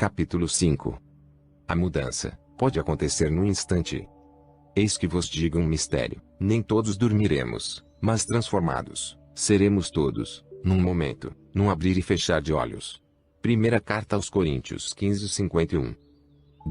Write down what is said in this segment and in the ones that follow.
Capítulo 5. A mudança pode acontecer num instante. Eis que vos digo um mistério: nem todos dormiremos, mas transformados seremos todos, num momento, num abrir e fechar de olhos. Primeira carta aos Coríntios 15:51.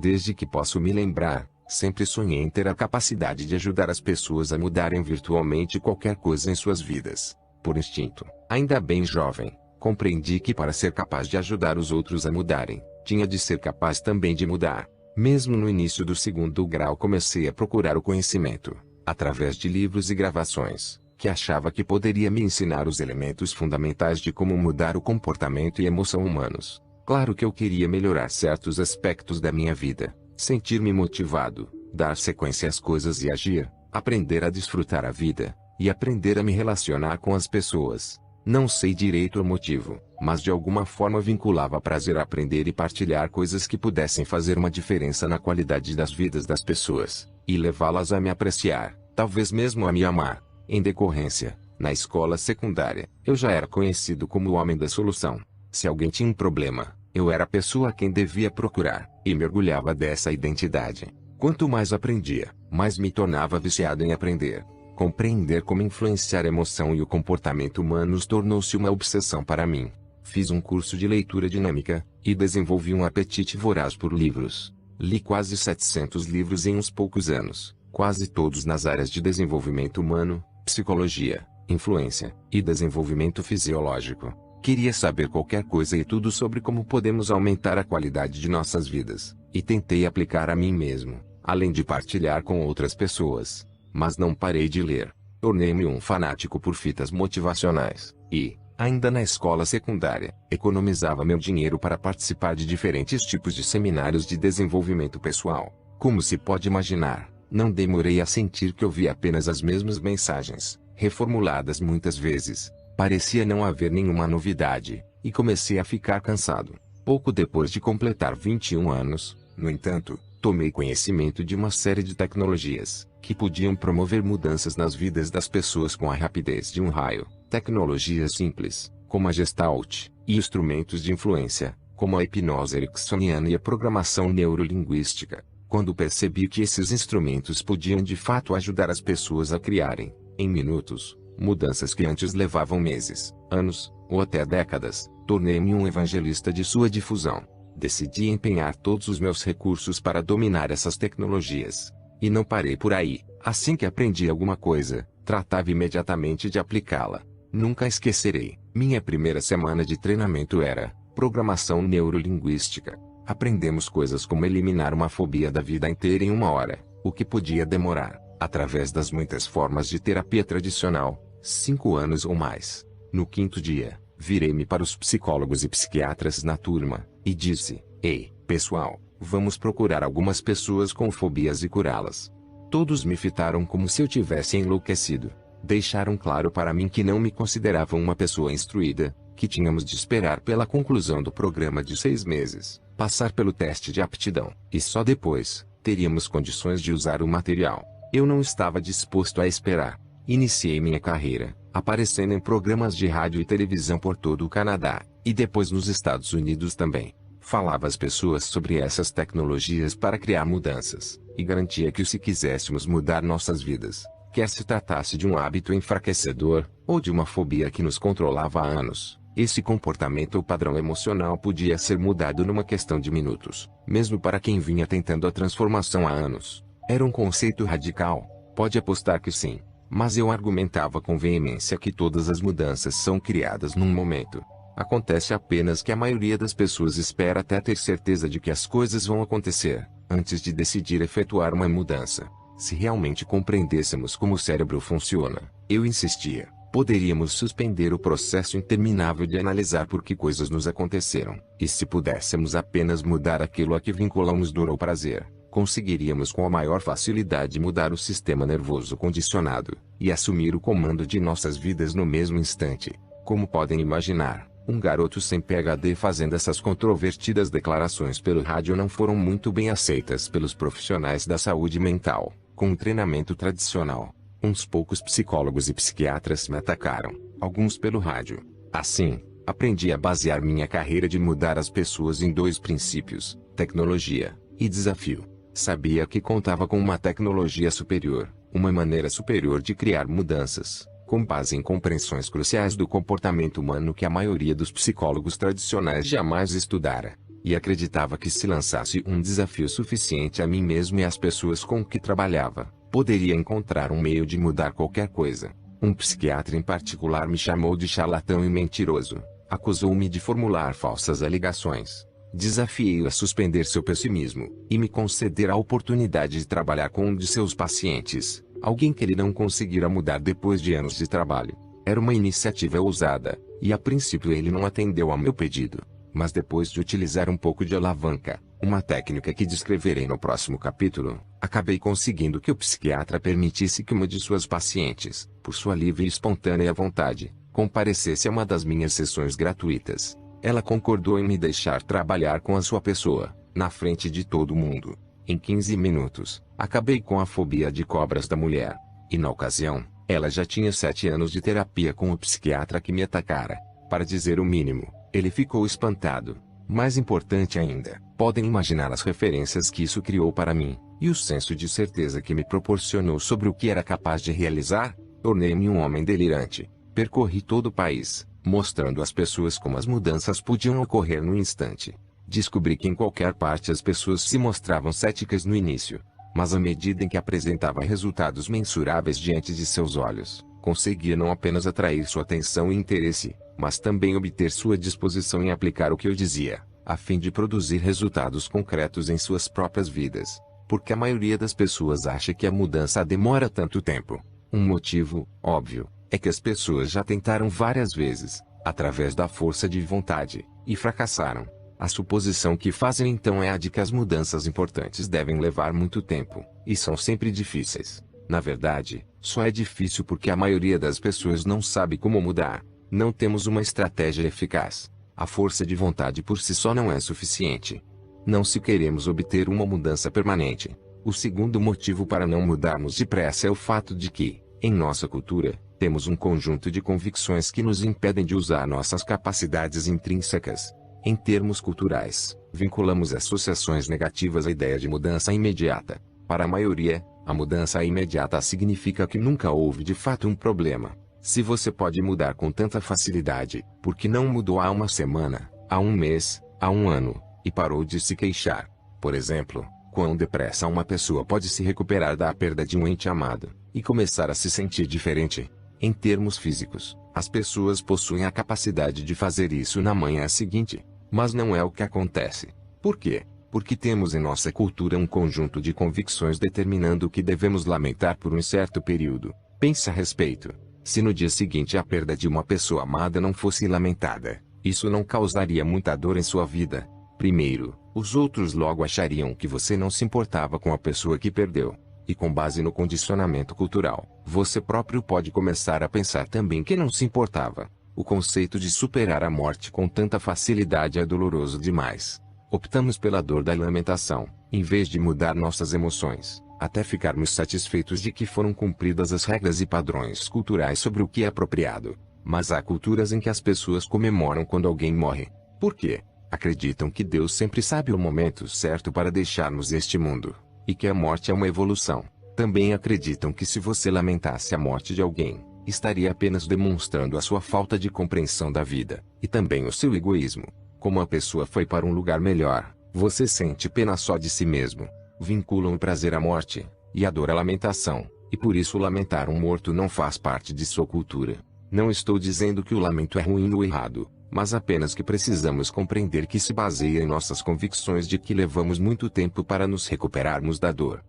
Desde que posso me lembrar, sempre sonhei em ter a capacidade de ajudar as pessoas a mudarem virtualmente qualquer coisa em suas vidas. Por instinto, ainda bem jovem, compreendi que para ser capaz de ajudar os outros a mudarem, tinha de ser capaz também de mudar. Mesmo no início do segundo grau comecei a procurar o conhecimento, através de livros e gravações, que achava que poderia me ensinar os elementos fundamentais de como mudar o comportamento e emoção humanos. Claro que eu queria melhorar certos aspectos da minha vida, sentir-me motivado, dar sequência às coisas e agir, aprender a desfrutar a vida, e aprender a me relacionar com as pessoas. Não sei direito o motivo, mas de alguma forma vinculava prazer a aprender e partilhar coisas que pudessem fazer uma diferença na qualidade das vidas das pessoas, e levá-las a me apreciar, talvez mesmo a me amar. Em decorrência, na escola secundária, eu já era conhecido como o homem da solução. Se alguém tinha um problema, eu era a pessoa a quem devia procurar, e mergulhava dessa identidade. Quanto mais aprendia, mais me tornava viciado em aprender. Compreender como influenciar a emoção e o comportamento humanos tornou-se uma obsessão para mim. Fiz um curso de leitura dinâmica, e desenvolvi um apetite voraz por livros. Li quase 700 livros em uns poucos anos, quase todos nas áreas de desenvolvimento humano, psicologia, influência, e desenvolvimento fisiológico. Queria saber qualquer coisa e tudo sobre como podemos aumentar a qualidade de nossas vidas, e tentei aplicar a mim mesmo, além de partilhar com outras pessoas. Mas não parei de ler. Tornei-me um fanático por fitas motivacionais, e, ainda na escola secundária, economizava meu dinheiro para participar de diferentes tipos de seminários de desenvolvimento pessoal. Como se pode imaginar, não demorei a sentir que ouvia apenas as mesmas mensagens, reformuladas muitas vezes. Parecia não haver nenhuma novidade, e comecei a ficar cansado. Pouco depois de completar 21 anos, no entanto, tomei conhecimento de uma série de tecnologias, que podiam promover mudanças nas vidas das pessoas com a rapidez de um raio. Tecnologias simples, como a Gestalt, e instrumentos de influência, como a hipnose ericksoniana e a programação neurolinguística. Quando percebi que esses instrumentos podiam de fato ajudar as pessoas a criarem, em minutos, mudanças que antes levavam meses, anos, ou até décadas, tornei-me um evangelista de sua difusão. Decidi empenhar todos os meus recursos para dominar essas tecnologias. E não parei por aí. Assim que aprendi alguma coisa, tratava imediatamente de aplicá-la. Nunca esquecerei, minha primeira semana de treinamento era programação neurolinguística. Aprendemos coisas como eliminar uma fobia da vida inteira em 1 hora, o que podia demorar, através das muitas formas de terapia tradicional, 5 anos ou mais. No 5º dia, virei-me para os psicólogos e psiquiatras na turma, e disse: "Ei, pessoal, vamos procurar algumas pessoas com fobias e curá-las." Todos me fitaram como se eu tivesse enlouquecido. Deixaram claro para mim que não me consideravam uma pessoa instruída, que tínhamos de esperar pela conclusão do programa de 6 meses, passar pelo teste de aptidão, e só depois, teríamos condições de usar o material. Eu não estava disposto a esperar. Iniciei minha carreira, aparecendo em programas de rádio e televisão por todo o Canadá, e depois nos Estados Unidos também. Falava às pessoas sobre essas tecnologias para criar mudanças, e garantia que se quiséssemos mudar nossas vidas, quer se tratasse de um hábito enfraquecedor, ou de uma fobia que nos controlava há anos, esse comportamento ou padrão emocional podia ser mudado numa questão de minutos, mesmo para quem vinha tentando a transformação há anos. Era um conceito radical? Pode apostar que sim, mas eu argumentava com veemência que todas as mudanças são criadas num momento. Acontece apenas que a maioria das pessoas espera até ter certeza de que as coisas vão acontecer, antes de decidir efetuar uma mudança. Se realmente compreendêssemos como o cérebro funciona, eu insistia, poderíamos suspender o processo interminável de analisar por que coisas nos aconteceram, e se pudéssemos apenas mudar aquilo a que vinculamos dor ou prazer, conseguiríamos com a maior facilidade mudar o sistema nervoso condicionado, e assumir o comando de nossas vidas no mesmo instante. Como podem imaginar, um garoto sem PhD fazendo essas controvertidas declarações pelo rádio não foram muito bem aceitas pelos profissionais da saúde mental. Com um treinamento tradicional, uns poucos psicólogos e psiquiatras me atacaram, alguns pelo rádio. Assim, Aprendi a basear minha carreira de mudar as pessoas em dois princípios: tecnologia e desafio. Sabia que contava com uma tecnologia superior, uma maneira superior de criar mudanças, com base em compreensões cruciais do comportamento humano que a maioria dos psicólogos tradicionais jamais estudara. E acreditava que se lançasse um desafio suficiente a mim mesmo e às pessoas com que trabalhava, poderia encontrar um meio de mudar qualquer coisa. Um psiquiatra em particular me chamou de charlatão e mentiroso, acusou-me de formular falsas alegações. Desafiei-o a suspender seu pessimismo, e me conceder a oportunidade de trabalhar com um de seus pacientes, alguém que ele não conseguira mudar depois de anos de trabalho. Era uma iniciativa ousada, e a princípio ele não atendeu ao meu pedido. Mas depois de utilizar um pouco de alavanca, uma técnica que descreverei no próximo capítulo, acabei conseguindo que o psiquiatra permitisse que uma de suas pacientes, por sua livre e espontânea vontade, comparecesse a uma das minhas sessões gratuitas. Ela concordou em me deixar trabalhar com a sua pessoa, na frente de todo mundo. Em 15 minutos, acabei com a fobia de cobras da mulher. E na ocasião, ela já tinha 7 anos de terapia com o psiquiatra que me atacara. Para dizer o mínimo, ele ficou espantado. Mais importante ainda, podem imaginar as referências que isso criou para mim, e o senso de certeza que me proporcionou sobre o que era capaz de realizar. Tornei-me um homem delirante. Percorri todo o país, mostrando às pessoas como as mudanças podiam ocorrer no instante. Descobri que em qualquer parte as pessoas se mostravam céticas no início, mas à medida em que apresentava resultados mensuráveis diante de seus olhos, conseguia não apenas atrair sua atenção e interesse, mas também obter sua disposição em aplicar o que eu dizia, a fim de produzir resultados concretos em suas próprias vidas. Porque a maioria das pessoas acha que a mudança demora tanto tempo. Um motivo, óbvio, é que as pessoas já tentaram várias vezes, através da força de vontade, e fracassaram. A suposição que fazem então é a de que as mudanças importantes devem levar muito tempo, e são sempre difíceis. Na verdade, só é difícil porque a maioria das pessoas não sabe como mudar. Não temos uma estratégia eficaz. A força de vontade por si só não é suficiente. Não se queremos obter uma mudança permanente. O segundo motivo para não mudarmos depressa é o fato de que, em nossa cultura, temos um conjunto de convicções que nos impedem de usar nossas capacidades intrínsecas. Em termos culturais, vinculamos associações negativas à ideia de mudança imediata. Para a maioria, a mudança imediata significa que nunca houve de fato um problema. Se você pode mudar com tanta facilidade, por que não mudou há uma semana, há um mês, há um ano, e parou de se queixar? Por exemplo, quão depressa uma pessoa pode se recuperar da perda de um ente amado, e começar a se sentir diferente? Em termos físicos, as pessoas possuem a capacidade de fazer isso na manhã seguinte, mas não é o que acontece. Por quê? Porque temos em nossa cultura um conjunto de convicções determinando o que devemos lamentar por um certo período. Pense a respeito. Se no dia seguinte a perda de uma pessoa amada não fosse lamentada, isso não causaria muita dor em sua vida. Primeiro, os outros logo achariam que você não se importava com a pessoa que perdeu. E com base no condicionamento cultural, você próprio pode começar a pensar também que não se importava. O conceito de superar a morte com tanta facilidade é doloroso demais. Optamos pela dor da lamentação, em vez de mudar nossas emoções, até ficarmos satisfeitos de que foram cumpridas as regras e padrões culturais sobre o que é apropriado. Mas há culturas em que as pessoas comemoram quando alguém morre. Por quê? Acreditam que Deus sempre sabe o momento certo para deixarmos este mundo, e que a morte é uma evolução. Também acreditam que se você lamentasse a morte de alguém, estaria apenas demonstrando a sua falta de compreensão da vida, e também o seu egoísmo. Como a pessoa foi para um lugar melhor, você sente pena só de si mesmo. Vinculam o prazer à morte, e a dor à lamentação, e por isso lamentar um morto não faz parte de sua cultura. Não estou dizendo que o lamento é ruim ou errado, mas apenas que precisamos compreender que se baseia em nossas convicções de que levamos muito tempo para nos recuperarmos da dor.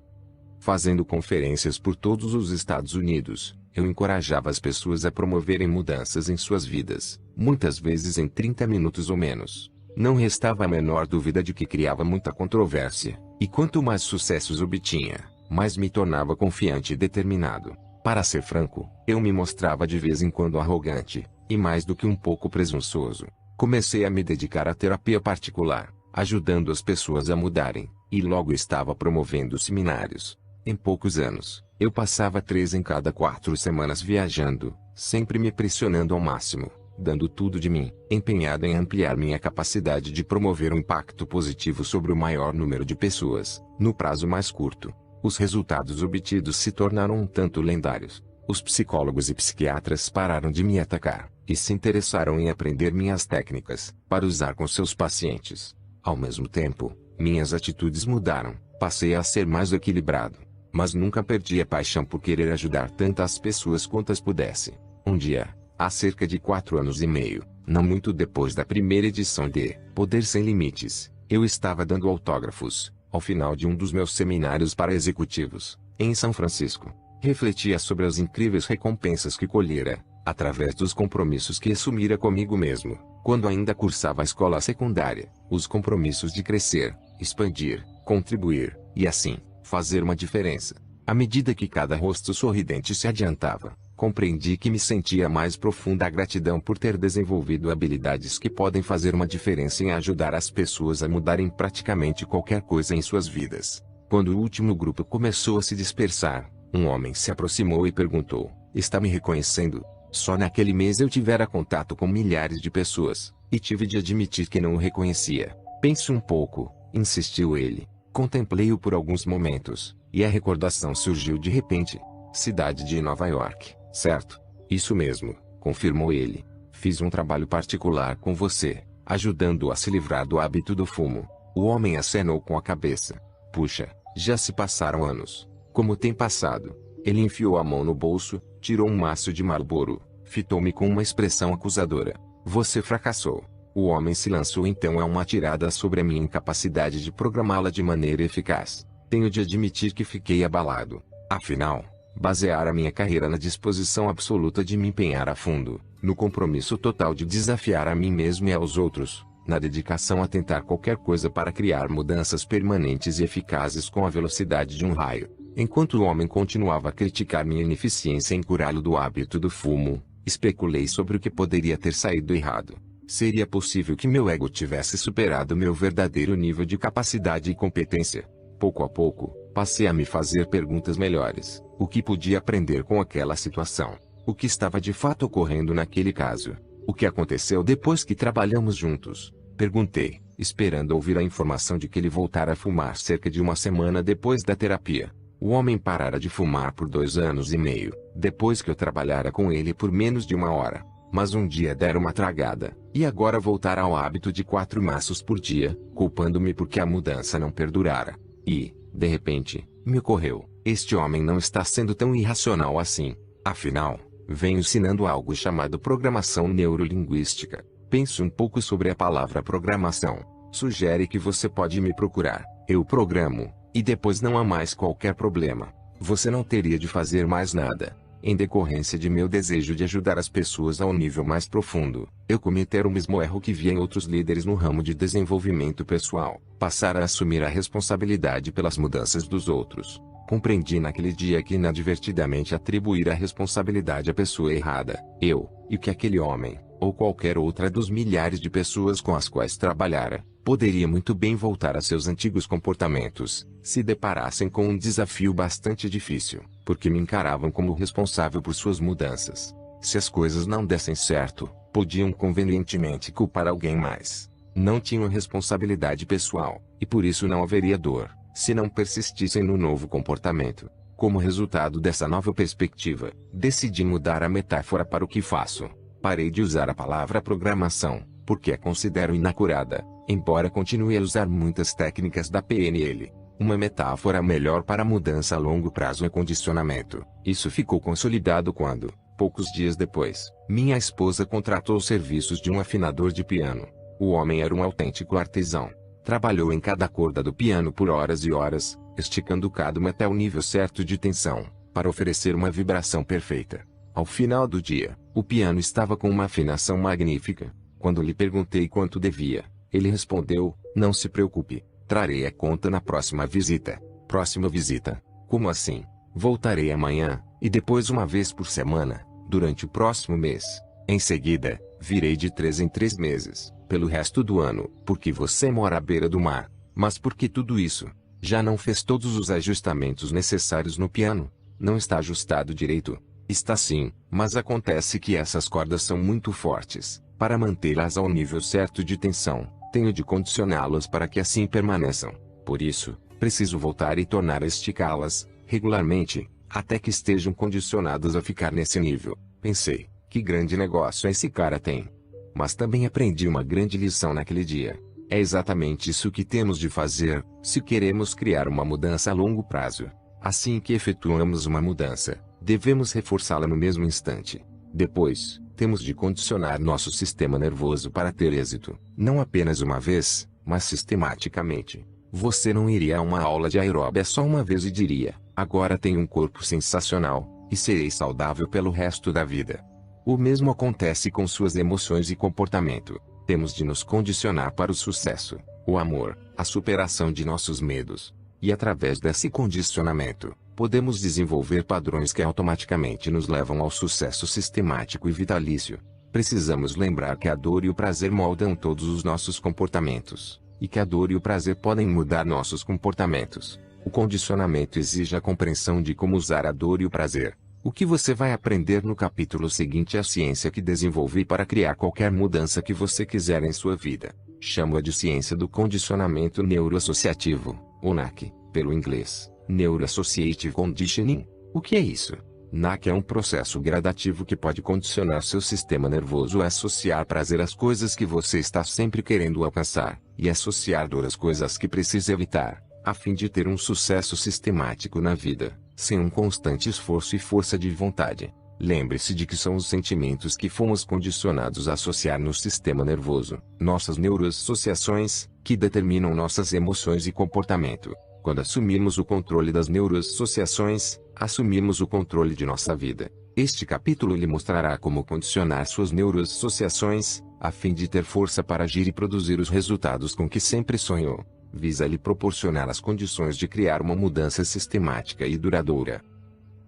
Fazendo conferências por todos os Estados Unidos, eu encorajava as pessoas a promoverem mudanças em suas vidas, muitas vezes em 30 minutos ou menos. Não restava a menor dúvida de que criava muita controvérsia, e quanto mais sucessos obtinha, mais me tornava confiante e determinado. Para ser franco, eu me mostrava de vez em quando arrogante, e mais do que um pouco presunçoso. Comecei a me dedicar à terapia particular, ajudando as pessoas a mudarem, e logo estava promovendo seminários. Em poucos anos, eu passava 3 em cada 4 semanas viajando, sempre me pressionando ao máximo. dando tudo de mim, empenhado em ampliar minha capacidade de promover um impacto positivo sobre o maior número de pessoas, no prazo mais curto. Os resultados obtidos se tornaram um tanto lendários. Os psicólogos e psiquiatras pararam de me atacar, e se interessaram em aprender minhas técnicas, para usar com seus pacientes. Ao mesmo tempo, minhas atitudes mudaram, passei a ser mais equilibrado. Mas nunca perdi a paixão por querer ajudar tantas pessoas quantas pudesse. Um dia, há cerca de 4 anos e meio, não muito depois da primeira edição de Poder Sem Limites, eu estava dando autógrafos, ao final de um dos meus seminários para executivos, em São Francisco. Refletia sobre as incríveis recompensas que colhera, através dos compromissos que assumira comigo mesmo, quando ainda cursava a escola secundária, os compromissos de crescer, expandir, contribuir, e assim, fazer uma diferença. À medida que cada rosto sorridente se adiantava, compreendi que me sentia mais profunda gratidão por ter desenvolvido habilidades que podem fazer uma diferença em ajudar as pessoas a mudarem praticamente qualquer coisa em suas vidas. Quando o último grupo começou a se dispersar, um homem se aproximou e perguntou: "Está me reconhecendo?" Só naquele mês eu tivera contato com milhares de pessoas, e tive de admitir que não o reconhecia. "Pense um pouco", insistiu ele. Contemplei-o por alguns momentos, e a recordação surgiu de repente. "Cidade de Nova York, certo?" "Isso mesmo", confirmou ele. "Fiz um trabalho particular com você, ajudando-o a se livrar do hábito do fumo." O homem acenou com a cabeça. "Puxa, já se passaram anos." "Como tem passado?" Ele enfiou a mão no bolso, tirou um maço de Marlboro, fitou-me com uma expressão acusadora. "Você fracassou." O homem se lançou então a uma tirada sobre a minha incapacidade de programá-la de maneira eficaz. Tenho de admitir que fiquei abalado. Afinal, baseara minha carreira na disposição absoluta de me empenhar a fundo, no compromisso total de desafiar a mim mesmo e aos outros, na dedicação a tentar qualquer coisa para criar mudanças permanentes e eficazes com a velocidade de um raio. Enquanto o homem continuava a criticar minha ineficiência em curá-lo do hábito do fumo, especulei sobre o que poderia ter saído errado. Seria possível que meu ego tivesse superado meu verdadeiro nível de capacidade e competência? Pouco a pouco, passei a me fazer perguntas melhores. O que podia aprender com aquela situação? O que estava de fato ocorrendo naquele caso? O que aconteceu depois que trabalhamos juntos? Perguntei, esperando ouvir a informação de que ele voltara a fumar cerca de uma semana depois da terapia. O homem parara de fumar por 2 anos e meio, depois que eu trabalhara com ele por menos de 1 hora. Mas um dia dera uma tragada, e agora voltara ao hábito de 4 maços por dia, culpando-me porque a mudança não perdurara. E, de repente, me ocorreu, este homem não está sendo tão irracional assim. Afinal, venho ensinando algo chamado programação neurolinguística. Pense um pouco sobre a palavra programação. Sugere que você pode me procurar, eu programo, e depois não há mais qualquer problema. Você não teria de fazer mais nada. Em decorrência de meu desejo de ajudar as pessoas a um nível mais profundo, eu cometer o mesmo erro que vi em outros líderes no ramo de desenvolvimento pessoal, passar a assumir a responsabilidade pelas mudanças dos outros. Compreendi naquele dia que inadvertidamente atribuir a responsabilidade à pessoa errada, eu, e que aquele homem, ou qualquer outra dos milhares de pessoas com as quais trabalhara, poderia muito bem voltar a seus antigos comportamentos, se deparassem com um desafio bastante difícil, porque me encaravam como responsável por suas mudanças. Se as coisas não dessem certo, podiam convenientemente culpar alguém mais. Não tinham responsabilidade pessoal, e por isso não haveria dor, se não persistissem no novo comportamento. Como resultado dessa nova perspectiva, decidi mudar a metáfora para o que faço. Parei de usar a palavra programação, porque a considero inacurada, embora continue a usar muitas técnicas da PNL. Uma metáfora melhor para a mudança a longo prazo é condicionamento. Isso ficou consolidado quando, poucos dias depois, minha esposa contratou os serviços de um afinador de piano. O homem era um autêntico artesão. Trabalhou em cada corda do piano por horas e horas, esticando cada uma até o nível certo de tensão, para oferecer uma vibração perfeita. Ao final do dia, o piano estava com uma afinação magnífica. Quando lhe perguntei quanto devia, ele respondeu: "Não se preocupe, trarei a conta na próxima visita." "Próxima visita? Como assim?" "Voltarei amanhã, e depois uma vez por semana, durante o próximo mês. Em seguida, virei de 3 em 3 meses, pelo resto do ano." "Porque você mora à beira do mar." "Mas por que tudo isso? Já não fez todos os ajustamentos necessários no piano? Não está ajustado direito?" Está sim, mas acontece que essas cordas são muito fortes. Para mantê-las ao nível certo de tensão, tenho de condicioná-las para que assim permaneçam. Por isso, preciso voltar e tornar a esticá-las, regularmente, até que estejam condicionadas a ficar nesse nível. Pensei, que grande negócio esse cara tem. Mas também aprendi uma grande lição naquele dia. É exatamente isso que temos de fazer, se queremos criar uma mudança a longo prazo. Assim que efetuamos uma mudança, devemos reforçá-la no mesmo instante. Depois, temos de condicionar nosso sistema nervoso para ter êxito, não apenas uma vez, mas sistematicamente. Você não iria a uma aula de aeróbia só uma vez e diria, agora tenho um corpo sensacional, e serei saudável pelo resto da vida. O mesmo acontece com suas emoções e comportamento. Temos de nos condicionar para o sucesso, o amor, a superação de nossos medos. E através desse condicionamento, podemos desenvolver padrões que automaticamente nos levam ao sucesso sistemático e vitalício. Precisamos lembrar que a dor e o prazer moldam todos os nossos comportamentos, e que a dor e o prazer podem mudar nossos comportamentos. O condicionamento exige a compreensão de como usar a dor e o prazer. O que você vai aprender no capítulo seguinte é a ciência que desenvolvi para criar qualquer mudança que você quiser em sua vida. Chamo-a de ciência do condicionamento neuroassociativo, ou NAC, pelo inglês, Neuroassociative Conditioning. O que é isso? NAC é um processo gradativo que pode condicionar seu sistema nervoso a associar prazer às coisas que você está sempre querendo alcançar, e associar dor às coisas que precisa evitar, a fim de ter um sucesso sistemático na vida, sem um constante esforço e força de vontade. Lembre-se de que são os sentimentos que fomos condicionados a associar no sistema nervoso, nossas neuroassociações, que determinam nossas emoções e comportamento. Quando assumimos o controle das neuroassociações, assumimos o controle de nossa vida. Este capítulo lhe mostrará como condicionar suas neuroassociações, a fim de ter força para agir e produzir os resultados com que sempre sonhou. Visa lhe proporcionar as condições de criar uma mudança sistemática e duradoura.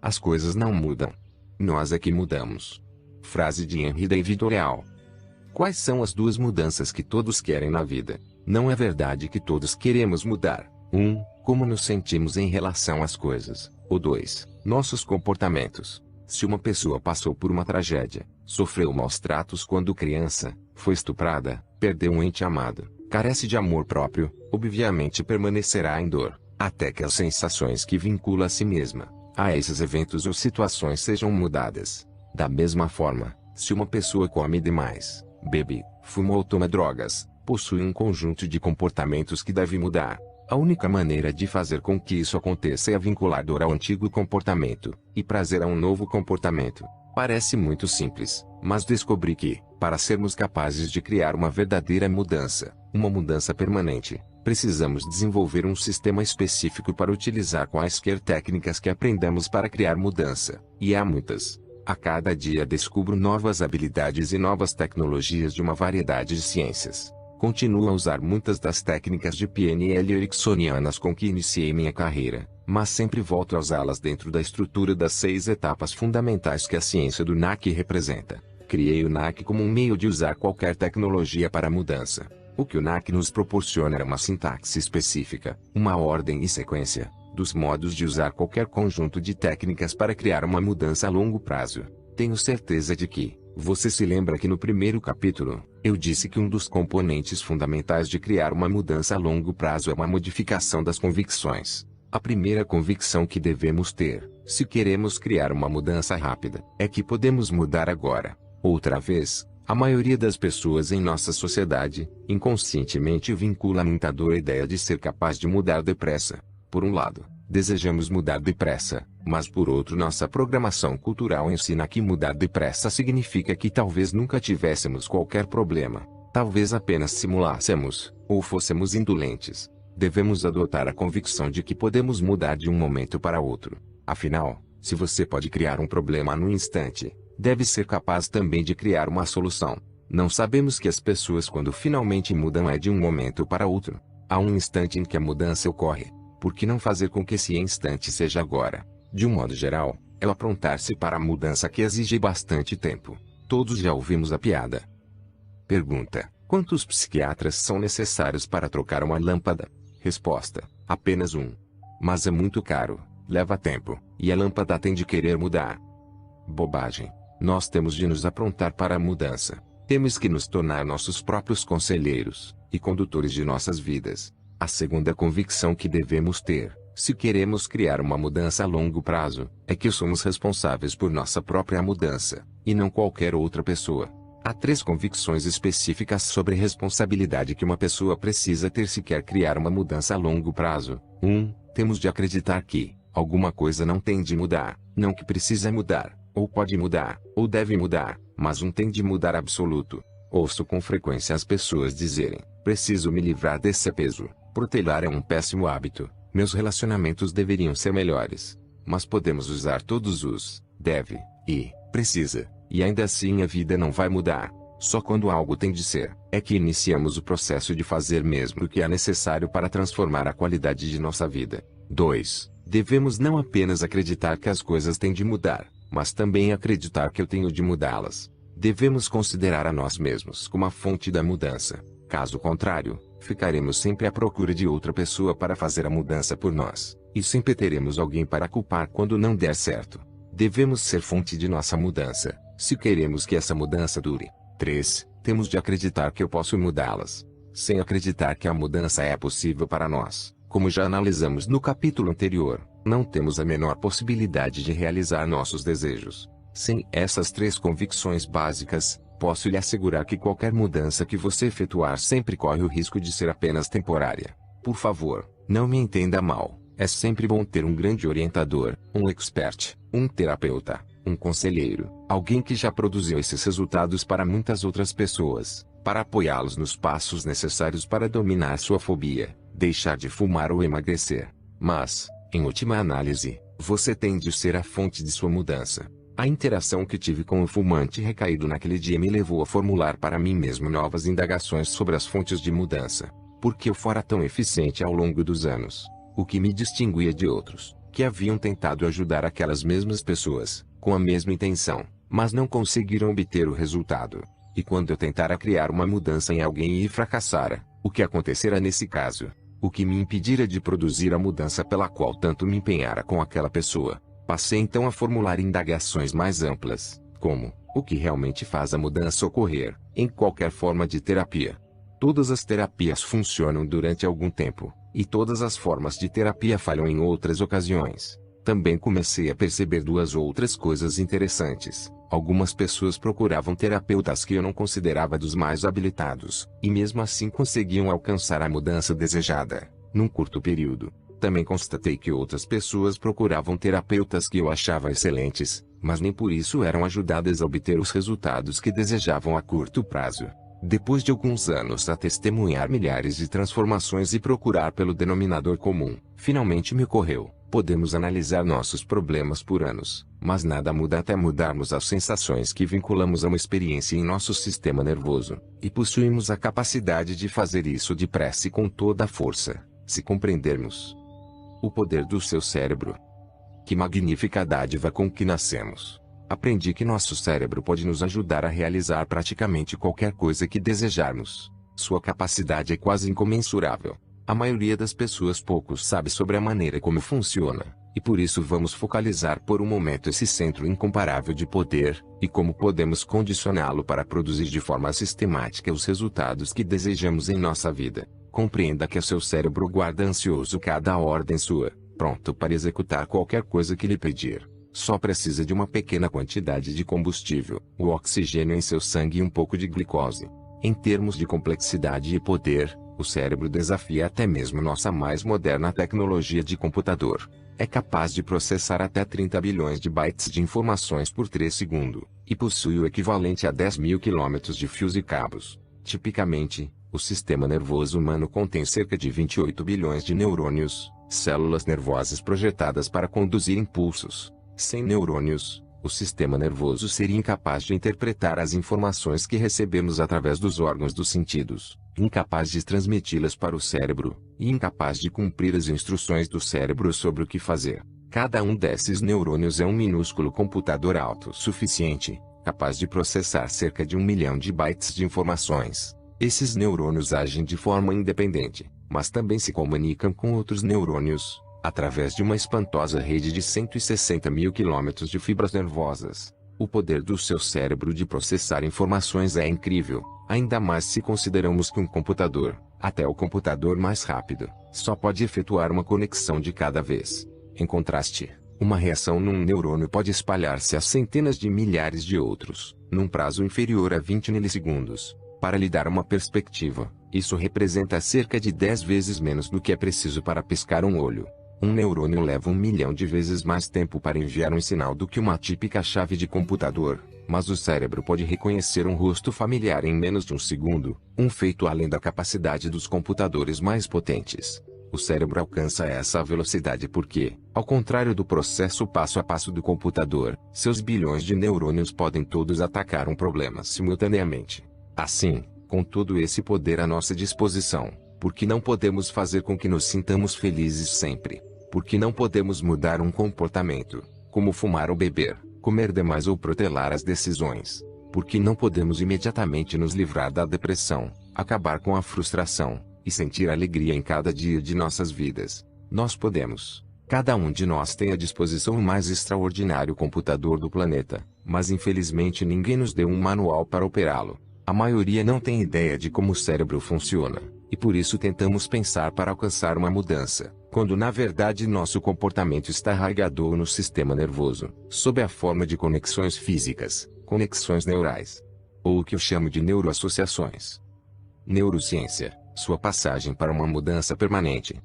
As coisas não mudam. Nós é que mudamos. Frase de Henry David Thoreau. Quais são as duas mudanças que todos querem na vida? Não é verdade que todos queremos mudar. 1. Como nos sentimos em relação às coisas. Ou 2. Nossos comportamentos. Se uma pessoa passou por uma tragédia, sofreu maus tratos quando criança, foi estuprada, perdeu um ente amado, carece de amor próprio, obviamente permanecerá em dor, até que as sensações que vincula a si mesma a esses eventos ou situações sejam mudadas. Da mesma forma, se uma pessoa come demais, bebe, fuma ou toma drogas, possui um conjunto de comportamentos que deve mudar. A única maneira de fazer com que isso aconteça é vincular dor ao antigo comportamento, e prazer a um novo comportamento. Parece muito simples, mas descobri que, para sermos capazes de criar uma verdadeira mudança, uma mudança permanente, precisamos desenvolver um sistema específico para utilizar quaisquer técnicas que aprendamos para criar mudança, e há muitas. A cada dia descubro novas habilidades e novas tecnologias de uma variedade de ciências. Continuo a usar muitas das técnicas de PNL ericksonianas com que iniciei minha carreira, mas sempre volto a usá-las dentro da estrutura das 6 etapas fundamentais que a ciência do NAC representa. Criei o NAC como um meio de usar qualquer tecnologia para a mudança. O que o NAC nos proporciona é uma sintaxe específica, uma ordem e sequência, dos modos de usar qualquer conjunto de técnicas para criar uma mudança a longo prazo. Tenho certeza de que, você se lembra que no primeiro capítulo, eu disse que um dos componentes fundamentais de criar uma mudança a longo prazo é uma modificação das convicções. A primeira convicção que devemos ter, se queremos criar uma mudança rápida, é que podemos mudar agora. Outra vez, a maioria das pessoas em nossa sociedade, inconscientemente vincula muita dor à ideia de ser capaz de mudar depressa. Por um lado, desejamos mudar depressa, mas por outro nossa programação cultural ensina que mudar depressa significa que talvez nunca tivéssemos qualquer problema, talvez apenas simulássemos, ou fôssemos indolentes. Devemos adotar a convicção de que podemos mudar de um momento para outro. Afinal, se você pode criar um problema no instante, deve ser capaz também de criar uma solução. Não sabemos que as pessoas quando finalmente mudam é de um momento para outro. Há um instante em que a mudança ocorre. Por que não fazer com que esse instante seja agora? De um modo geral, é aprontar-se para a mudança que exige bastante tempo. Todos já ouvimos a piada. Pergunta: quantos psiquiatras são necessários para trocar uma lâmpada? Resposta: apenas um. Mas é muito caro, leva tempo, e a lâmpada tem de querer mudar. Bobagem. Nós temos de nos aprontar para a mudança. Temos que nos tornar nossos próprios conselheiros e condutores de nossas vidas. A segunda convicção que devemos ter, se queremos criar uma mudança a longo prazo, é que somos responsáveis por nossa própria mudança, e não qualquer outra pessoa. Há 3 convicções específicas sobre responsabilidade que uma pessoa precisa ter se quer criar uma mudança a longo prazo. 1. Temos de acreditar que alguma coisa não tem de mudar, não que precisa mudar, ou pode mudar, ou deve mudar, mas um tem de mudar absoluto. Ouço com frequência as pessoas dizerem: preciso me livrar desse peso, protelar é um péssimo hábito, meus relacionamentos deveriam ser melhores. Mas podemos usar todos os deve e precisa, e ainda assim a vida não vai mudar. Só quando algo tem de ser, é que iniciamos o processo de fazer mesmo o que é necessário para transformar a qualidade de nossa vida. 2. Devemos não apenas acreditar que as coisas têm de mudar, mas também acreditar que eu tenho de mudá-las. Devemos considerar a nós mesmos como a fonte da mudança. Caso contrário, ficaremos sempre à procura de outra pessoa para fazer a mudança por nós, e sempre teremos alguém para culpar quando não der certo. Devemos ser fonte de nossa mudança, se queremos que essa mudança dure. 3. Temos de acreditar que eu posso mudá-las. Sem acreditar que a mudança é possível para nós, como já analisamos no capítulo anterior, não temos a menor possibilidade de realizar nossos desejos. Sem essas 3 convicções básicas, posso lhe assegurar que qualquer mudança que você efetuar sempre corre o risco de ser apenas temporária. Por favor, não me entenda mal, é sempre bom ter um grande orientador, um expert, um terapeuta, um conselheiro, alguém que já produziu esses resultados para muitas outras pessoas, para apoiá-los nos passos necessários para dominar sua fobia, deixar de fumar ou emagrecer. Mas, em última análise, você tem de ser a fonte de sua mudança. A interação que tive com o fumante recaído naquele dia me levou a formular para mim mesmo novas indagações sobre as fontes de mudança. Por que eu fora tão eficiente ao longo dos anos? O que me distinguia de outros, que haviam tentado ajudar aquelas mesmas pessoas, com a mesma intenção, mas não conseguiram obter o resultado. E quando eu tentara criar uma mudança em alguém e fracassara, o que acontecera nesse caso? O que me impedira de produzir a mudança pela qual tanto me empenhara com aquela pessoa? Passei então a formular indagações mais amplas, como: o que realmente faz a mudança ocorrer, em qualquer forma de terapia? Todas as terapias funcionam durante algum tempo, e todas as formas de terapia falham em outras ocasiões. Também comecei a perceber 2 outras coisas interessantes. Algumas pessoas procuravam terapeutas que eu não considerava dos mais habilitados, e mesmo assim conseguiam alcançar a mudança desejada, num curto período. Também constatei que outras pessoas procuravam terapeutas que eu achava excelentes, mas nem por isso eram ajudadas a obter os resultados que desejavam a curto prazo. Depois de alguns anos a testemunhar milhares de transformações e procurar pelo denominador comum, finalmente me ocorreu: podemos analisar nossos problemas por anos, mas nada muda até mudarmos as sensações que vinculamos a uma experiência em nosso sistema nervoso, e possuímos a capacidade de fazer isso depressa e com toda a força, se compreendermos o poder do seu cérebro. Que magnífica dádiva com que nascemos! Aprendi que nosso cérebro pode nos ajudar a realizar praticamente qualquer coisa que desejarmos. Sua capacidade é quase incomensurável. A maioria das pessoas pouco sabe sobre a maneira como funciona, e por isso vamos focalizar por um momento esse centro incomparável de poder, e como podemos condicioná-lo para produzir de forma sistemática os resultados que desejamos em nossa vida. Compreenda que o seu cérebro guarda ansioso cada ordem sua, pronto para executar qualquer coisa que lhe pedir. Só precisa de uma pequena quantidade de combustível, o oxigênio em seu sangue e um pouco de glicose. Em termos de complexidade e poder, o cérebro desafia até mesmo nossa mais moderna tecnologia de computador. É capaz de processar até 30 bilhões de bytes de informações por 3 segundos, e possui o equivalente a 10.000 quilômetros de fios e cabos. Tipicamente, o sistema nervoso humano contém cerca de 28 bilhões de neurônios, células nervosas projetadas para conduzir impulsos. Sem neurônios, o sistema nervoso seria incapaz de interpretar as informações que recebemos através dos órgãos dos sentidos, incapaz de transmiti-las para o cérebro, e incapaz de cumprir as instruções do cérebro sobre o que fazer. Cada um desses neurônios é um minúsculo computador autossuficiente, capaz de processar cerca de 1 milhão de bytes de informações. Esses neurônios agem de forma independente, mas também se comunicam com outros neurônios, através de uma espantosa rede de 160.000 quilômetros de fibras nervosas. O poder do seu cérebro de processar informações é incrível, ainda mais se consideramos que um computador, até o computador mais rápido, só pode efetuar uma conexão de cada vez. Em contraste, uma reação num neurônio pode espalhar-se a centenas de milhares de outros, num prazo inferior a 20 milissegundos. Para lhe dar uma perspectiva, isso representa cerca de 10 vezes menos do que é preciso para piscar um olho. Um neurônio leva 1 milhão de vezes mais tempo para enviar um sinal do que uma típica chave de computador, mas o cérebro pode reconhecer um rosto familiar em menos de um segundo, um feito além da capacidade dos computadores mais potentes. O cérebro alcança essa velocidade porque, ao contrário do processo passo a passo do computador, seus bilhões de neurônios podem todos atacar um problema simultaneamente. Assim, com todo esse poder à nossa disposição, por que não podemos fazer com que nos sintamos felizes sempre? Por que não podemos mudar um comportamento, como fumar ou beber, comer demais ou protelar as decisões? Por que não podemos imediatamente nos livrar da depressão, acabar com a frustração, e sentir alegria em cada dia de nossas vidas? Nós podemos. Cada um de nós tem à disposição o mais extraordinário computador do planeta, mas infelizmente ninguém nos deu um manual para operá-lo. A maioria não tem ideia de como o cérebro funciona, e por isso tentamos pensar para alcançar uma mudança, quando na verdade nosso comportamento está arraigado no sistema nervoso, sob a forma de conexões físicas, conexões neurais, ou o que eu chamo de neuroassociações. Neurociência, sua passagem para uma mudança permanente.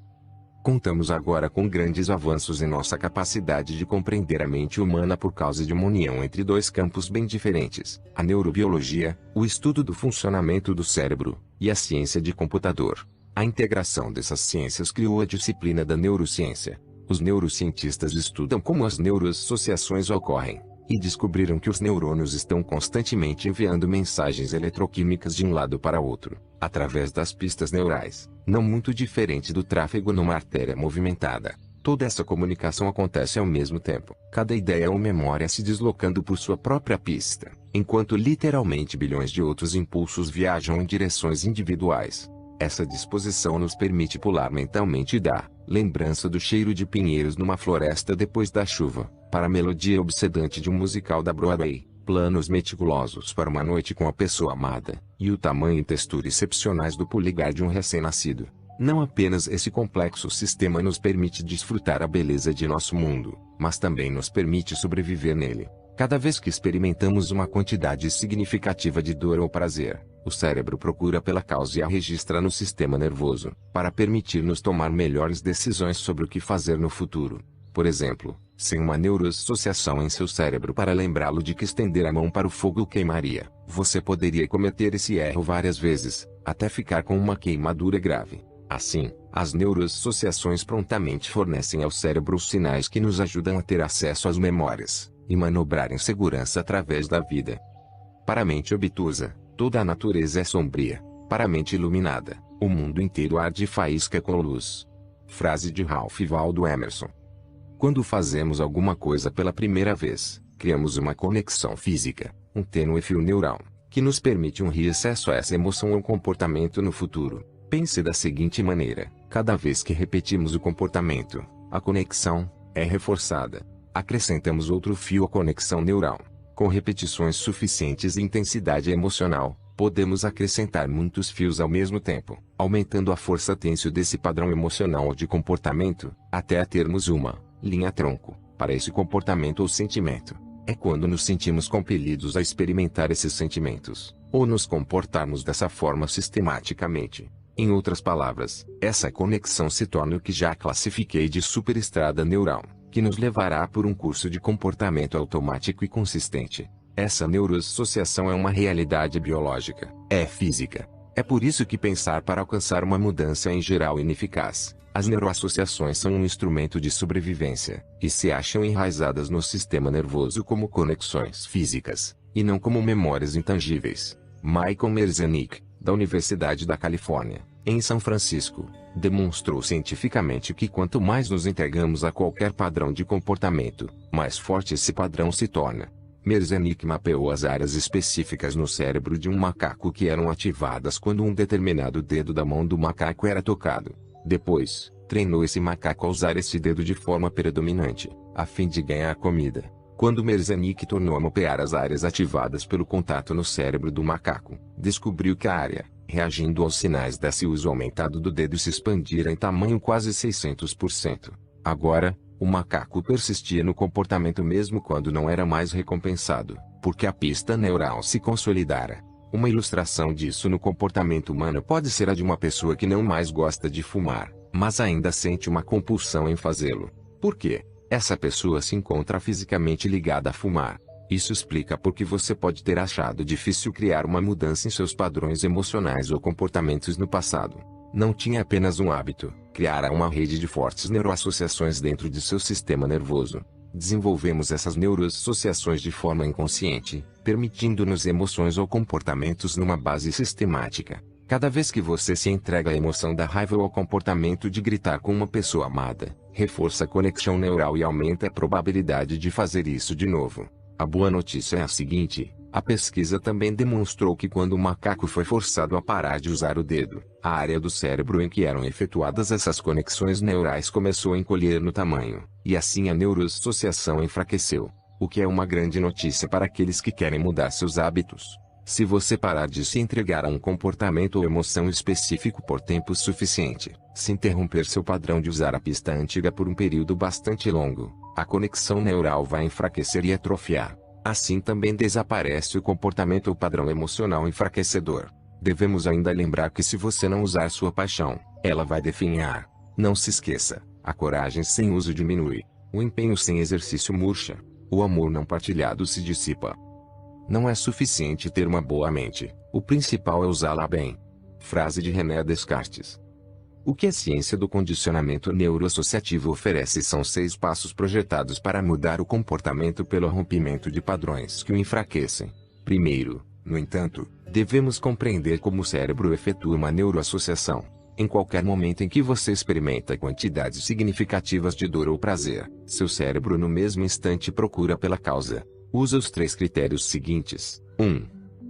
Contamos agora com grandes avanços em nossa capacidade de compreender a mente humana por causa de uma união entre dois campos bem diferentes: a neurobiologia, o estudo do funcionamento do cérebro, e a ciência de computador. A integração dessas ciências criou a disciplina da neurociência. Os neurocientistas estudam como as neuroassociações ocorrem, e descobriram que os neurônios estão constantemente enviando mensagens eletroquímicas de um lado para outro, através das pistas neurais, não muito diferente do tráfego numa artéria movimentada. Toda essa comunicação acontece ao mesmo tempo, cada ideia ou memória se deslocando por sua própria pista, enquanto literalmente bilhões de outros impulsos viajam em direções individuais. Essa disposição nos permite pular mentalmente da lembrança do cheiro de pinheiros numa floresta depois da chuva, para a melodia obsedante de um musical da Broadway, planos meticulosos para uma noite com a pessoa amada, e o tamanho e textura excepcionais do polegar de um recém-nascido. Não apenas esse complexo sistema nos permite desfrutar a beleza de nosso mundo, mas também nos permite sobreviver nele. Cada vez que experimentamos uma quantidade significativa de dor ou prazer, o cérebro procura pela causa e a registra no sistema nervoso, para permitir-nos tomar melhores decisões sobre o que fazer no futuro. Por exemplo, sem uma neuroassociação em seu cérebro para lembrá-lo de que estender a mão para o fogo o queimaria, você poderia cometer esse erro várias vezes, até ficar com uma queimadura grave. Assim, as neuroassociações prontamente fornecem ao cérebro os sinais que nos ajudam a ter acesso às memórias, e manobrar em segurança através da vida. Para a mente obtusa, toda a natureza é sombria. Para a mente iluminada, o mundo inteiro arde faísca com luz. Frase de Ralph Waldo Emerson. Quando fazemos alguma coisa pela primeira vez, criamos uma conexão física, um tênue fio neural, que nos permite um acesso a essa emoção ou comportamento no futuro. Pense da seguinte maneira: cada vez que repetimos o comportamento, a conexão é reforçada. Acrescentamos outro fio à conexão neural. Com repetições suficientes e intensidade emocional, podemos acrescentar muitos fios ao mesmo tempo, aumentando a força têncil desse padrão emocional ou de comportamento, até termos uma linha-tronco para esse comportamento ou sentimento. É quando nos sentimos compelidos a experimentar esses sentimentos, ou nos comportarmos dessa forma sistematicamente. Em outras palavras, essa conexão se torna o que já classifiquei de superestrada neural, que nos levará por um curso de comportamento automático e consistente. Essa neuroassociação é uma realidade biológica, é física. É por isso que pensar para alcançar uma mudança é em geral ineficaz. As neuroassociações são um instrumento de sobrevivência, e se acham enraizadas no sistema nervoso como conexões físicas, e não como memórias intangíveis. Michael Merzenich, da Universidade da Califórnia, em São Francisco, demonstrou cientificamente que quanto mais nos entregamos a qualquer padrão de comportamento, mais forte esse padrão se torna. Merzenich mapeou as áreas específicas no cérebro de um macaco que eram ativadas quando um determinado dedo da mão do macaco era tocado. Depois, treinou esse macaco a usar esse dedo de forma predominante, a fim de ganhar comida. Quando Merzenic tornou a mapear as áreas ativadas pelo contato no cérebro do macaco, descobriu que a área, reagindo aos sinais desse uso aumentado do dedo, se expandira em tamanho quase 600%. Agora, o macaco persistia no comportamento mesmo quando não era mais recompensado, porque a pista neural se consolidara. Uma ilustração disso no comportamento humano pode ser a de uma pessoa que não mais gosta de fumar, mas ainda sente uma compulsão em fazê-lo. Por quê? Essa pessoa se encontra fisicamente ligada a fumar. Isso explica por que você pode ter achado difícil criar uma mudança em seus padrões emocionais ou comportamentos no passado. Não tinha apenas um hábito, criara uma rede de fortes neuroassociações dentro de seu sistema nervoso. Desenvolvemos essas neuroassociações de forma inconsciente, permitindo-nos emoções ou comportamentos numa base sistemática. Cada vez que você se entrega à emoção da raiva ou ao comportamento de gritar com uma pessoa amada, reforça a conexão neural e aumenta a probabilidade de fazer isso de novo. A boa notícia é a seguinte: a pesquisa também demonstrou que quando o macaco foi forçado a parar de usar o dedo, a área do cérebro em que eram efetuadas essas conexões neurais começou a encolher no tamanho, e assim a neuroassociação enfraqueceu. O que é uma grande notícia para aqueles que querem mudar seus hábitos. Se você parar de se entregar a um comportamento ou emoção específico por tempo suficiente, se interromper seu padrão de usar a pista antiga por um período bastante longo, a conexão neural vai enfraquecer e atrofiar. Assim também desaparece o comportamento ou padrão emocional enfraquecedor. Devemos ainda lembrar que se você não usar sua paixão, ela vai definhar. Não se esqueça, a coragem sem uso diminui. O empenho sem exercício murcha. O amor não partilhado se dissipa. Não é suficiente ter uma boa mente, o principal é usá-la bem. Frase de René Descartes. O que a ciência do condicionamento neuroassociativo oferece são 6 passos projetados para mudar o comportamento pelo rompimento de padrões que o enfraquecem. Primeiro, no entanto, devemos compreender como o cérebro efetua uma neuroassociação. Em qualquer momento em que você experimenta quantidades significativas de dor ou prazer, seu cérebro no mesmo instante procura pela causa. Usa os 3 critérios seguintes. 1.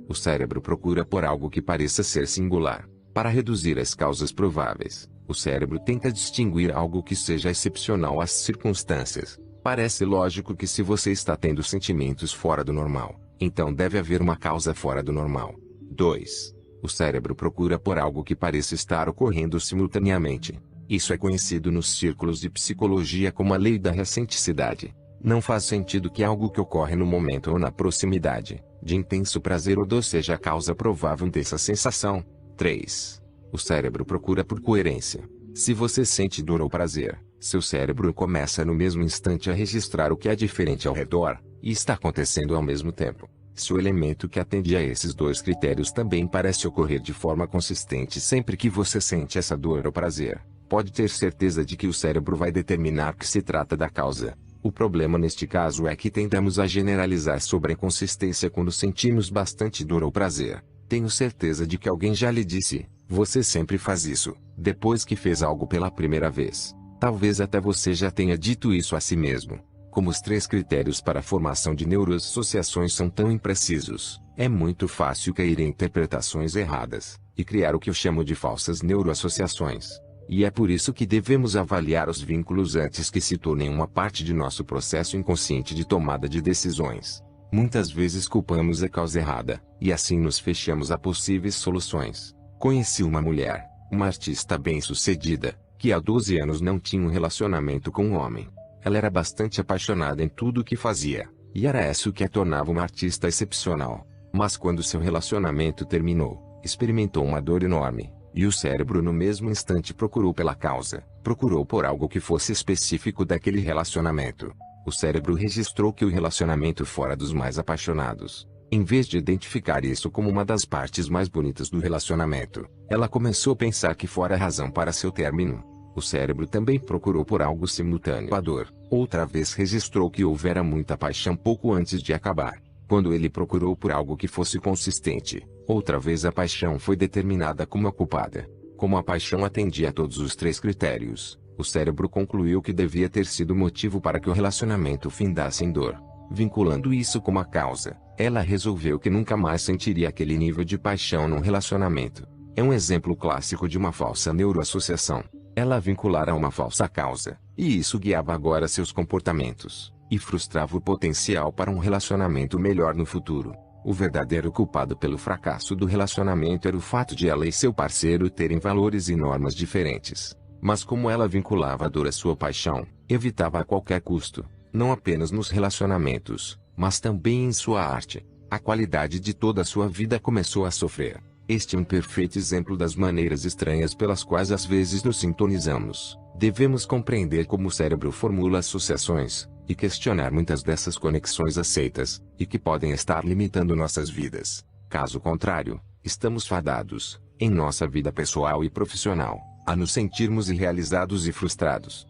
O cérebro procura por algo que pareça ser singular. Para reduzir as causas prováveis, o cérebro tenta distinguir algo que seja excepcional às circunstâncias. Parece lógico que se você está tendo sentimentos fora do normal, então deve haver uma causa fora do normal. 2. O cérebro procura por algo que pareça estar ocorrendo simultaneamente. Isso é conhecido nos círculos de psicologia como a lei da recenticidade. Não faz sentido que algo que ocorre no momento ou na proximidade, de intenso prazer ou dor seja a causa provável dessa sensação. 3. O cérebro procura por coerência. Se você sente dor ou prazer, seu cérebro começa no mesmo instante a registrar o que é diferente ao redor, e está acontecendo ao mesmo tempo. Se o elemento que atende a esses 2 critérios também parece ocorrer de forma consistente sempre que você sente essa dor ou prazer, pode ter certeza de que o cérebro vai determinar que se trata da causa. O problema neste caso é que tendemos a generalizar sobre a inconsistência quando sentimos bastante dor ou prazer. Tenho certeza de que alguém já lhe disse: você sempre faz isso, depois que fez algo pela primeira vez. Talvez até você já tenha dito isso a si mesmo. Como os 3 critérios para a formação de neuroassociações são tão imprecisos, é muito fácil cair em interpretações erradas, e criar o que eu chamo de falsas neuroassociações. E é por isso que devemos avaliar os vínculos antes que se tornem uma parte de nosso processo inconsciente de tomada de decisões. Muitas vezes culpamos a causa errada, e assim nos fechamos a possíveis soluções. Conheci uma mulher, uma artista bem-sucedida, que há 12 anos não tinha um relacionamento com um homem. Ela era bastante apaixonada em tudo o que fazia, e era isso que a tornava uma artista excepcional. Mas quando seu relacionamento terminou, experimentou uma dor enorme. E o cérebro no mesmo instante procurou pela causa, procurou por algo que fosse específico daquele relacionamento. O cérebro registrou que o relacionamento fora dos mais apaixonados. Em vez de identificar isso como uma das partes mais bonitas do relacionamento, ela começou a pensar que fora a razão para seu término. O cérebro também procurou por algo simultâneo à dor. Outra vez registrou que houvera muita paixão pouco antes de acabar. Quando ele procurou por algo que fosse consistente, outra vez a paixão foi determinada como a culpada. Como a paixão atendia a todos os 3 critérios, o cérebro concluiu que devia ter sido motivo para que o relacionamento findasse em dor. Vinculando isso como a causa, ela resolveu que nunca mais sentiria aquele nível de paixão num relacionamento. É um exemplo clássico de uma falsa neuroassociação. Ela vinculara a uma falsa causa, e isso guiava agora seus comportamentos. e frustrava o potencial para um relacionamento melhor no futuro. O verdadeiro culpado pelo fracasso do relacionamento era o fato de ela e seu parceiro terem valores e normas diferentes. Mas como ela vinculava a dor à sua paixão, evitava a qualquer custo, não apenas nos relacionamentos, mas também em sua arte, a qualidade de toda a sua vida começou a sofrer. Este é um perfeito exemplo das maneiras estranhas pelas quais às vezes nos sintonizamos. Devemos compreender como o cérebro formula associações, e questionar muitas dessas conexões aceitas, e que podem estar limitando nossas vidas. Caso contrário, estamos fadados, em nossa vida pessoal e profissional, a nos sentirmos irrealizados e frustrados.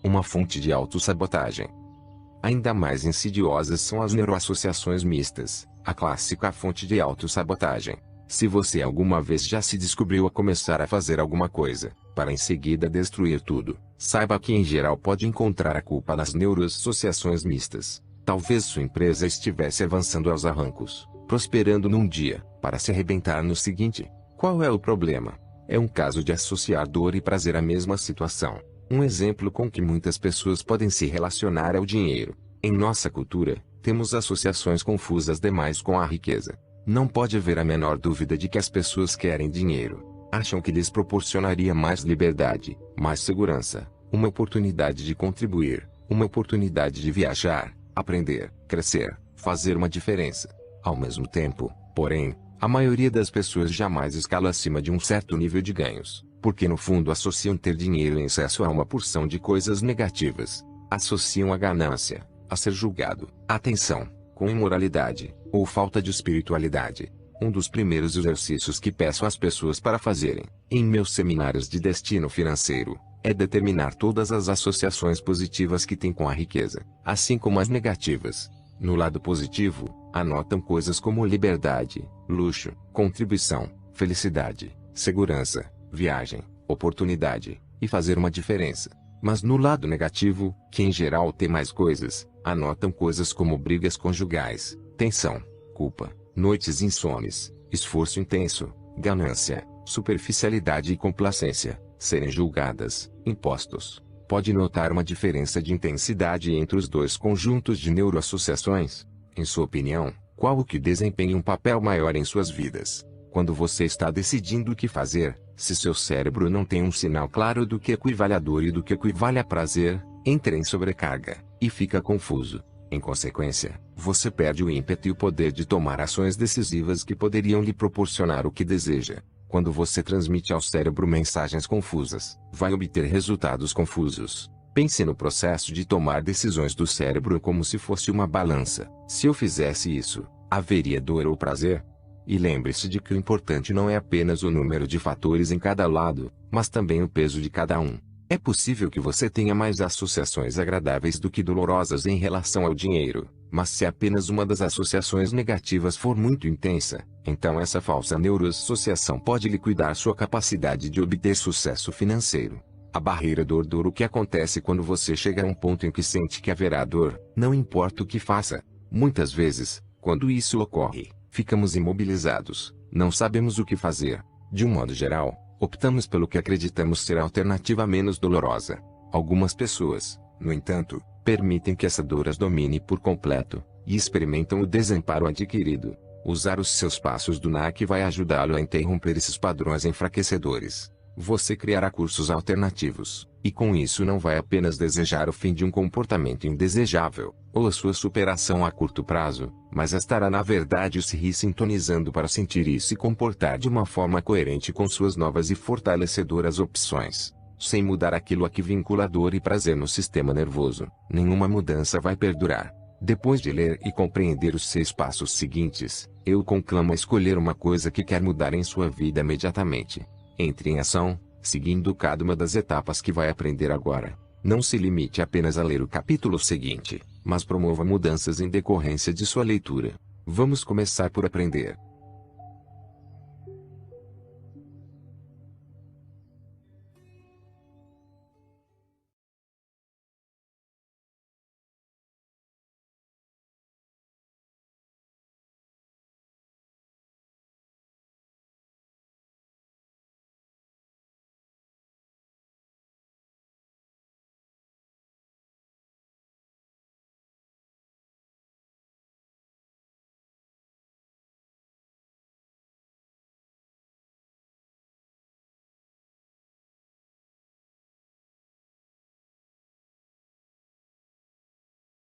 Uma fonte de autossabotagem. Ainda mais insidiosas são as neuroassociações mistas, a clássica fonte de autossabotagem. Se você alguma vez já se descobriu a começar a fazer alguma coisa, para em seguida destruir tudo, saiba que em geral pode encontrar a culpa nas neuroassociações mistas. Talvez sua empresa estivesse avançando aos arrancos, prosperando num dia, para se arrebentar no seguinte. Qual é o problema? É um caso de associar dor e prazer à mesma situação. Um exemplo com que muitas pessoas podem se relacionar é o dinheiro. Em nossa cultura, temos associações confusas demais com a riqueza. Não pode haver a menor dúvida de que as pessoas querem dinheiro. Acham que lhes proporcionaria mais liberdade, mais segurança, uma oportunidade de contribuir, uma oportunidade de viajar, aprender, crescer, fazer uma diferença. Ao mesmo tempo, porém, a maioria das pessoas jamais escala acima de um certo nível de ganhos, porque no fundo associam ter dinheiro em excesso a uma porção de coisas negativas. Associam a ganância, a ser julgado, a tensão, com imoralidade, ou falta de espiritualidade. Um dos primeiros exercícios que peço às pessoas para fazerem, em meus seminários de destino financeiro, é determinar todas as associações positivas que têm com a riqueza, assim como as negativas. No lado positivo, anotam coisas como liberdade, luxo, contribuição, felicidade, segurança, viagem, oportunidade, e fazer uma diferença. Mas no lado negativo, que em geral tem mais coisas, anotam coisas como brigas conjugais, tensão, culpa, noites insones, esforço intenso, ganância, superficialidade e complacência, serem julgadas, impostos. Pode notar uma diferença de intensidade entre os dois conjuntos de neuroassociações? Em sua opinião, qual o que desempenha um papel maior em suas vidas? Quando você está decidindo o que fazer, se seu cérebro não tem um sinal claro do que equivale a dor e do que equivale a prazer, entra em sobrecarga, e fica confuso. Em consequência, você perde o ímpeto e o poder de tomar ações decisivas que poderiam lhe proporcionar o que deseja. Quando você transmite ao cérebro mensagens confusas, vai obter resultados confusos. Pense no processo de tomar decisões do cérebro como se fosse uma balança. Se eu fizesse isso, haveria dor ou prazer? E lembre-se de que o importante não é apenas o número de fatores em cada lado, mas também o peso de cada um. É possível que você tenha mais associações agradáveis do que dolorosas em relação ao dinheiro, mas se apenas uma das associações negativas for muito intensa, então essa falsa neuroassociação pode liquidar sua capacidade de obter sucesso financeiro. A barreira dor. O que acontece quando você chega a um ponto em que sente que haverá dor, não importa o que faça. Muitas vezes, quando isso ocorre, ficamos imobilizados, não sabemos o que fazer. De um modo geral, optamos pelo que acreditamos ser a alternativa menos dolorosa. Algumas pessoas, no entanto, permitem que essa dor as domine por completo, e experimentam o desamparo adquirido. Usar os seus passos do NAC vai ajudá-lo a interromper esses padrões enfraquecedores. Você criará cursos alternativos, e com isso não vai apenas desejar o fim de um comportamento indesejável, ou a sua superação a curto prazo, mas estará na verdade se resintonizando para sentir e se comportar de uma forma coerente com suas novas e fortalecedoras opções. Sem mudar aquilo a que vincula dor e prazer no sistema nervoso, nenhuma mudança vai perdurar. Depois de ler e compreender os 6 passos seguintes, eu conclamo a escolher uma coisa que quer mudar em sua vida imediatamente. Entre em ação, seguindo cada uma das etapas que vai aprender agora. Não se limite apenas a ler o capítulo seguinte, mas promova mudanças em decorrência de sua leitura. Vamos começar por aprender.